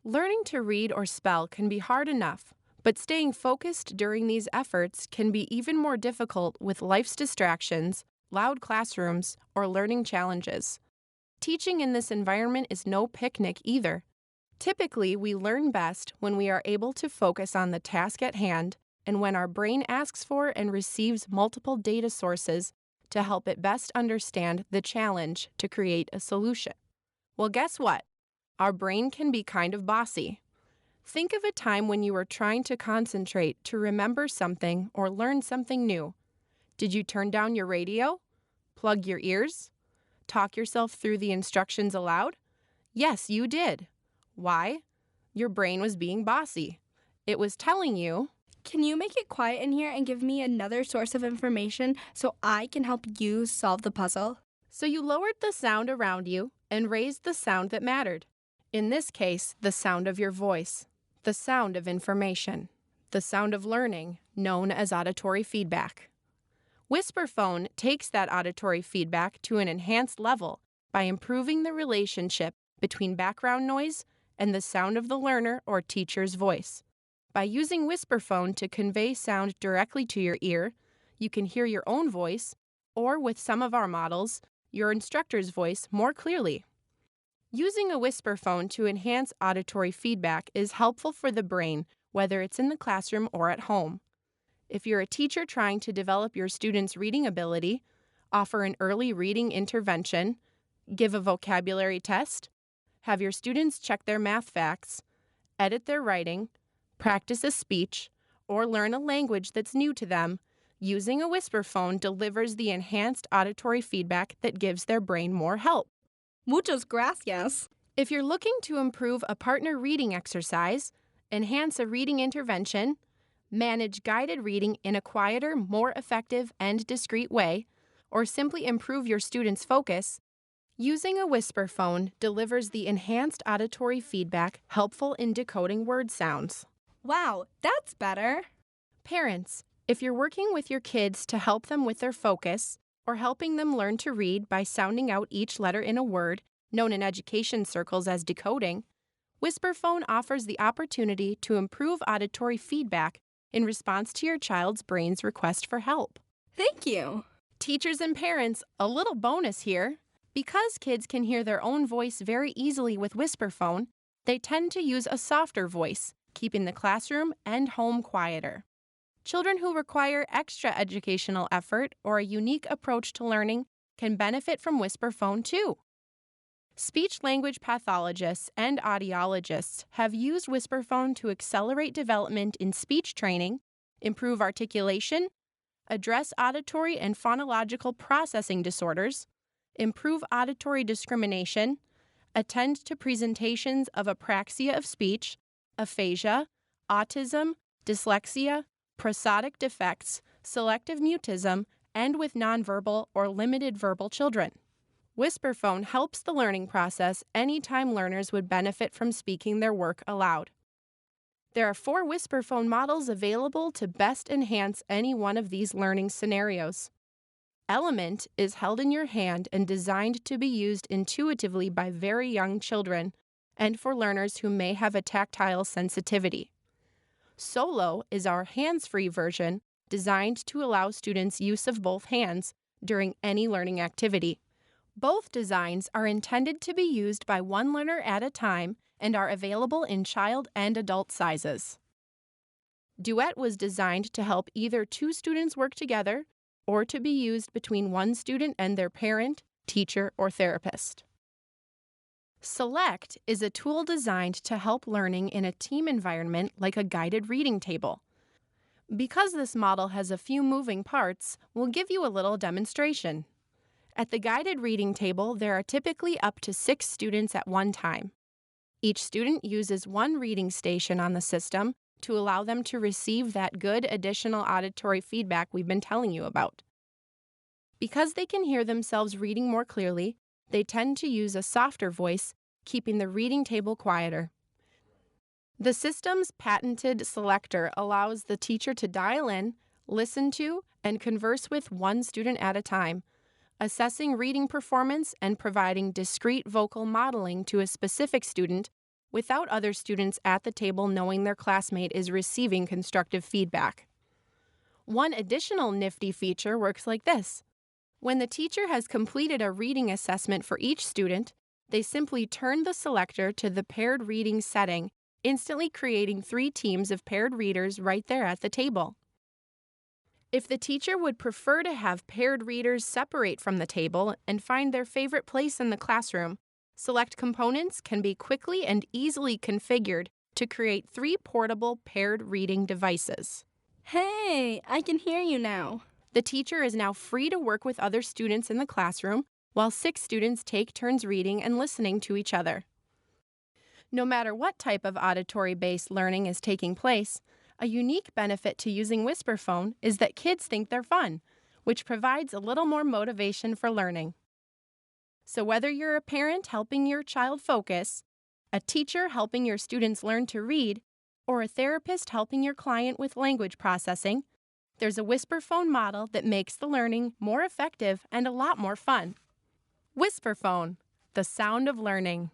Learning to read or spell can be hard enough, but staying focused during these efforts can be even more difficult with life's distractions, loud classrooms, or learning challenges. Teaching in this environment is no picnic either. Typically, we learn best when we are able to focus on the task at hand and when our brain asks for and receives multiple data sources to help it best understand the challenge to create a solution. Well, guess what? Our brain can be kind of bossy. Think of a time when you were trying to concentrate to remember something or learn something new. Did you turn down your radio? Plug your ears? Talk yourself through the instructions aloud? Yes, you did. Why? Your brain was being bossy. It was telling you, Can you make it quiet in here and give me another source of information so I can help you solve the puzzle? so you lowered the sound around you and raised the sound that mattered. In this case, the sound of your voice, the sound of information, the sound of learning, known as auditory feedback. Whisperphone takes that auditory feedback to an enhanced level by improving the relationship between background noise and the sound of the learner or teacher's voice. By using Whisperphone to convey sound directly to your ear, you can hear your own voice, or with some of our models, your instructor's voice more clearly. Using a Whisperphone to enhance auditory feedback is helpful for the brain, whether it's in the classroom or at home. If you're a teacher trying to develop your students' reading ability, offer an early reading intervention, give a vocabulary test, have your students check their math facts, edit their writing, practice a speech, or learn a language that's new to them, using a Whisperphone delivers the enhanced auditory feedback that gives their brain more help. Muchas gracias. If you're looking to improve a partner reading exercise, enhance a reading intervention, manage guided reading in a quieter, more effective, and discreet way, or simply improve your students' focus, using a Whisperphone delivers the enhanced auditory feedback helpful in decoding word sounds. Wow, that's better. Parents, if you're working with your kids to help them with their focus, or helping them learn to read by sounding out each letter in a word, known in education circles as decoding, Whisperphone offers the opportunity to improve auditory feedback in response to your child's brain's request for help. Thank you. Teachers and parents, a little bonus here. Because kids can hear their own voice very easily with Whisperphone, they tend to use a softer voice, keeping the classroom and home quieter. Children who require extra educational effort or a unique approach to learning can benefit from Whisperphone too. Speech-language pathologists and audiologists have used Whisperphone to accelerate development in speech training, improve articulation, address auditory and phonological processing disorders, improve auditory discrimination, attend to presentations of apraxia of speech, aphasia, autism, dyslexia, prosodic defects, selective mutism, and with nonverbal or limited verbal children. Whisperphone helps the learning process anytime learners would benefit from speaking their work aloud. There are 4 Whisperphone models available to best enhance any one of these learning scenarios. Element is held in your hand and designed to be used intuitively by very young children and for learners who may have a tactile sensitivity. Solo is our hands-free version designed to allow students use of both hands during any learning activity. Both designs are intended to be used by one learner at a time and are available in child and adult sizes. Duet was designed to help either 2 students work together or to be used between one student and their parent, teacher, or therapist. Select is a tool designed to help learning in a team environment like a guided reading table. Because this model has a few moving parts, we'll give you a little demonstration. At the guided reading table, there are typically up to 6 students at one time. Each student uses one reading station on the system to allow them to receive that good additional auditory feedback we've been telling you about. Because they can hear themselves reading more clearly, they tend to use a softer voice, keeping the reading table quieter. The system's patented selector allows the teacher to dial in, listen to, and converse with one student at a time, assessing reading performance and providing discrete vocal modeling to a specific student without other students at the table knowing their classmate is receiving constructive feedback. One additional nifty feature works like this. When the teacher has completed a reading assessment for each student, they simply turn the selector to the paired reading setting, instantly creating 3 teams of paired readers right there at the table. If the teacher would prefer to have paired readers separate from the table and find their favorite place in the classroom, select components can be quickly and easily configured to create 3 portable paired reading devices. Hey, I can hear you now. The teacher is now free to work with other students in the classroom, while 6 students take turns reading and listening to each other. No matter what type of auditory-based learning is taking place, a unique benefit to using Whisperphone is that kids think they're fun, which provides a little more motivation for learning. So whether you're a parent helping your child focus, a teacher helping your students learn to read, or a therapist helping your client with language processing, there's a Whisperphone model that makes the learning more effective and a lot more fun. Whisperphone, the sound of learning.